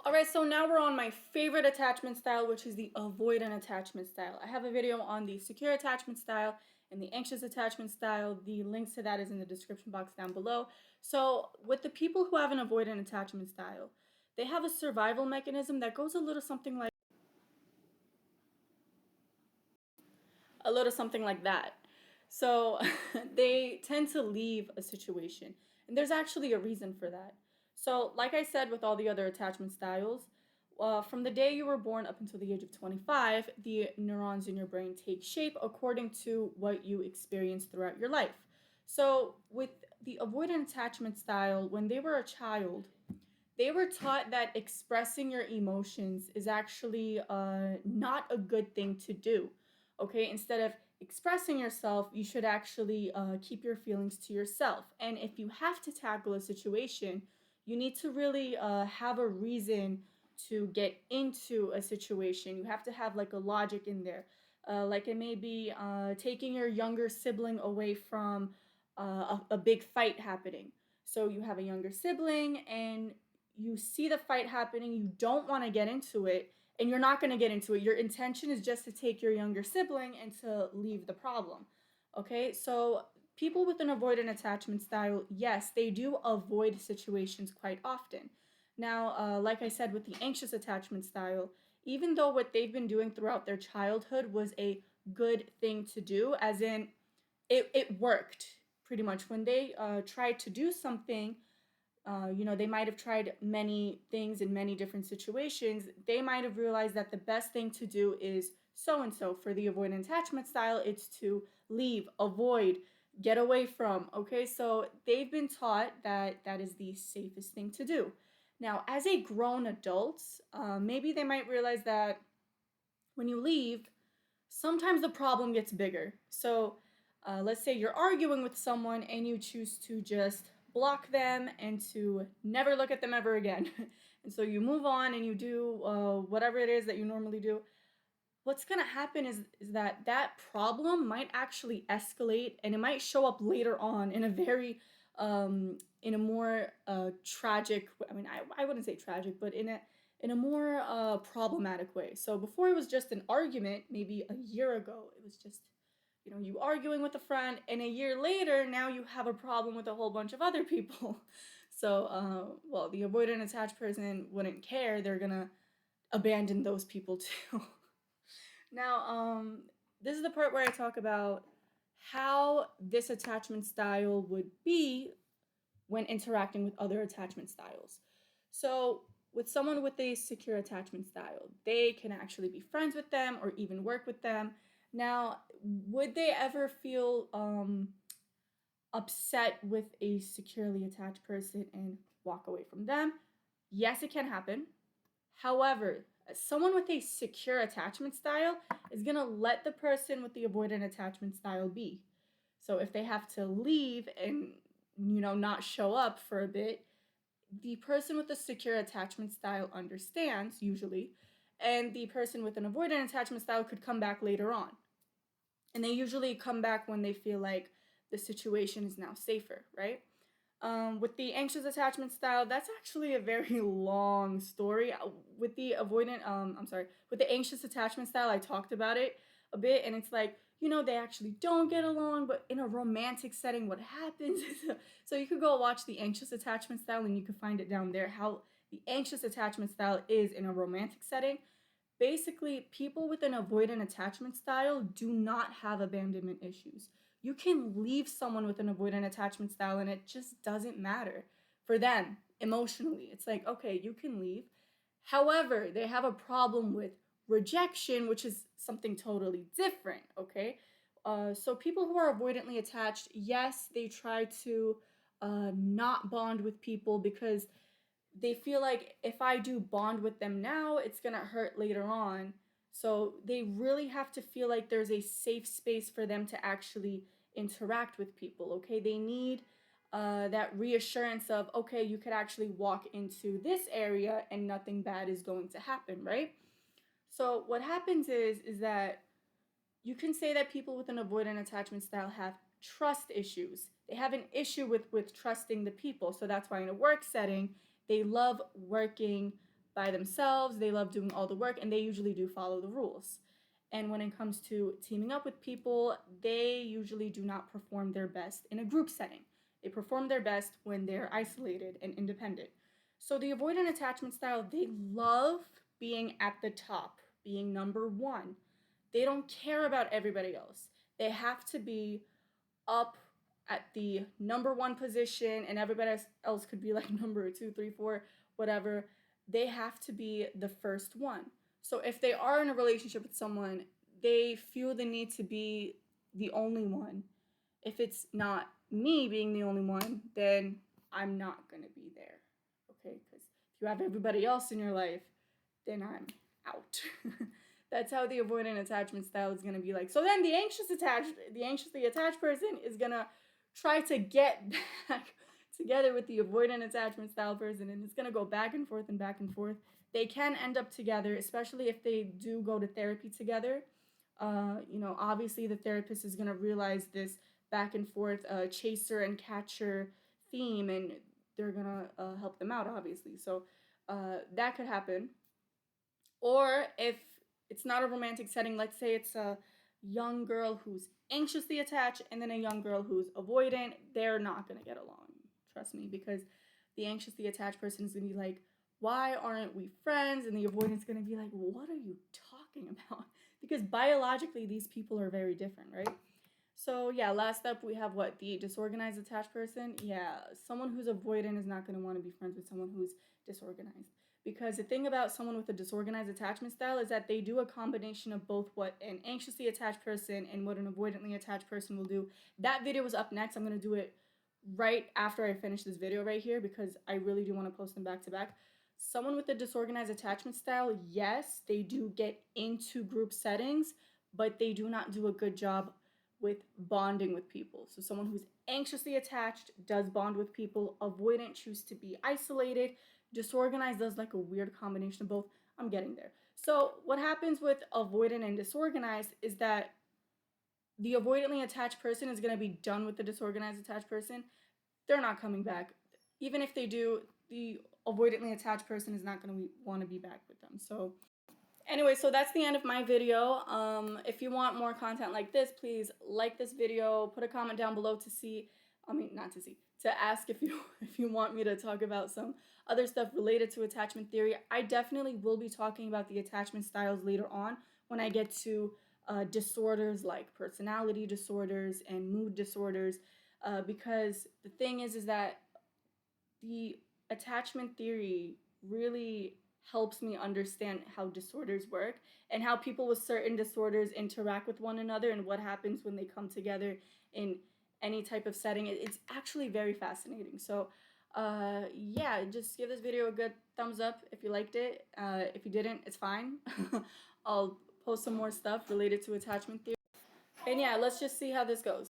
All right, so now we're on my favorite attachment style, which is the avoidant attachment style. I have a video on the secure attachment style and the anxious attachment style. The links to that is in the description box down below. So with the people who have an avoidant attachment style, they have a survival mechanism that goes a little something like that. So they tend to leave a situation. And there's actually a reason for that. So, like I said, with all the other attachment styles, from the day you were born up until the age of 25, the neurons in your brain take shape according to what you experience throughout your life. So, with the avoidant attachment style, when they were a child, they were taught that expressing your emotions is actually not a good thing to do. Okay, instead of expressing yourself, you should actually keep your feelings to yourself. And if you have to tackle a situation, you need to really have a reason to get into a situation. You have to have like a logic in there. Like it may be taking your younger sibling away from a big fight happening. So you have a younger sibling and you see the fight happening, you don't want to get into it, and you're not going to get into it. Your intention is just to take your younger sibling and to leave the problem. Okay, so people with an avoidant attachment style, yes, they do avoid situations quite often. Now, like I said, with the anxious attachment style, even though what they've been doing throughout their childhood was a good thing to do, as in it worked pretty much. When they tried to do something, they might have tried many things in many different situations. They might have realized that the best thing to do is so and so. For the avoidant attachment style, it's to leave, avoid, get away from. Okay, so they've been taught that that is the safest thing to do. Now, as a grown adult, maybe they might realize that when you leave, sometimes the problem gets bigger. So let's say you're arguing with someone and you choose to just block them and to never look at them ever again. And so you move on and you do whatever it is that you normally do. What's going to happen is that that problem might actually escalate and it might show up later on in a very in a more tragic, I wouldn't say tragic, but in a more problematic way. So before it was just an argument, maybe a year ago, it was just, you arguing with a friend, and a year later, now you have a problem with a whole bunch of other people. So, well, the avoidant attached person wouldn't care. They're gonna abandon those people too. Now, this is the part where I talk about how this attachment style would be when interacting with other attachment styles. So, with someone with a secure attachment style, they can actually be friends with them or even work with them. Now, would they ever feel upset with a securely attached person and walk away from them? Yes, it can happen. However, someone with a secure attachment style is going to let the person with the avoidant attachment style be. So if they have to leave and not show up for a bit, the person with the secure attachment style understands usually, and the person with an avoidant attachment style could come back later on. And they usually come back when they feel like the situation is now safer, right? With the anxious attachment style, that's actually a very long story. With the with the anxious attachment style, I talked about it a bit, and it's like, they actually don't get along, but in a romantic setting, what happens is, so you could go watch the anxious attachment style and you could find it down there, how the anxious attachment style is in a romantic setting. Basically, people with an avoidant attachment style do not have abandonment issues. You can leave someone with an avoidant attachment style and it just doesn't matter for them emotionally. It's like, okay, you can leave. However, they have a problem with rejection, which is something totally different, okay? So people who are avoidantly attached, yes, they try to not bond with people because they feel like if I do bond with them now, it's gonna hurt later on. So they really have to feel like there's a safe space for them to actually interact with people, okay? They need that reassurance of, okay, you could actually walk into this area and nothing bad is going to happen, right? So what happens is that you can say that people with an avoidant attachment style have trust issues. They have an issue with trusting the people. So that's why in a work setting, they love working by themselves, they love doing all the work, and they usually do follow the rules. And when it comes to teaming up with people, they usually do not perform their best in a group setting. They perform their best when they're isolated and independent. So the avoidant attachment style, they love being at the top, being number one. They don't care about everybody else. They have to be up at the number one position, and everybody else could be like number two, three, four, whatever. They have to be the first one. So if they are in a relationship with someone, they feel the need to be the only one. If it's not me being the only one, then I'm not going to be there. Okay? Because if you have everybody else in your life, then I'm out. That's how the avoidant attachment style is going to be like. So then the anxiously attached person is going to try to get back together with the avoidant attachment style person, and it's going to go back and forth and back and forth. They can end up together, especially if they do go to therapy together. Obviously the therapist is going to realize this back and forth chaser and catcher theme, and they're going to help them out, obviously. So that could happen. Or if it's not a romantic setting, let's say it's a young girl who's anxiously attached and then a young girl who's avoidant, they're not going to get along. Trust me, because the anxiously attached person is going to be like, why aren't we friends? And the avoidant is going to be like, what are you talking about? Because biologically, these people are very different, right? So yeah, last up we have what? The disorganized attached person. Yeah, someone who's avoidant is not going to want to be friends with someone who's disorganized. Because the thing about someone with a disorganized attachment style is that they do a combination of both what an anxiously attached person and what an avoidantly attached person will do. That video is up next. I'm going to do it right after I finish this video right here because I really do want to post them back to back. Someone with a disorganized attachment style, yes, they do get into group settings, but they do not do a good job with bonding with people. So someone who's anxiously attached does bond with people. Avoidant choose to be isolated. Disorganized does like a weird combination of both. I'm getting there. So what happens with avoidant and disorganized is that the avoidantly attached person is going to be done with the disorganized attached person. They're not coming back. Even if they do, the avoidantly attached person is not going to want to be back with them. So anyway, so that's the end of my video. If you want more content like this, please like this video, put a comment down below to ask if you want me to talk about some other stuff related to attachment theory. I definitely will be talking about the attachment styles later on when I get to disorders like personality disorders and mood disorders, because the thing is that the attachment theory really helps me understand how disorders work and how people with certain disorders interact with one another and what happens when they come together in any type of setting. It's actually very fascinating. So yeah, just give this video a good thumbs up if you liked it. If you didn't, it's fine. I'll post some more stuff related to attachment theory. And yeah, let's just see how this goes.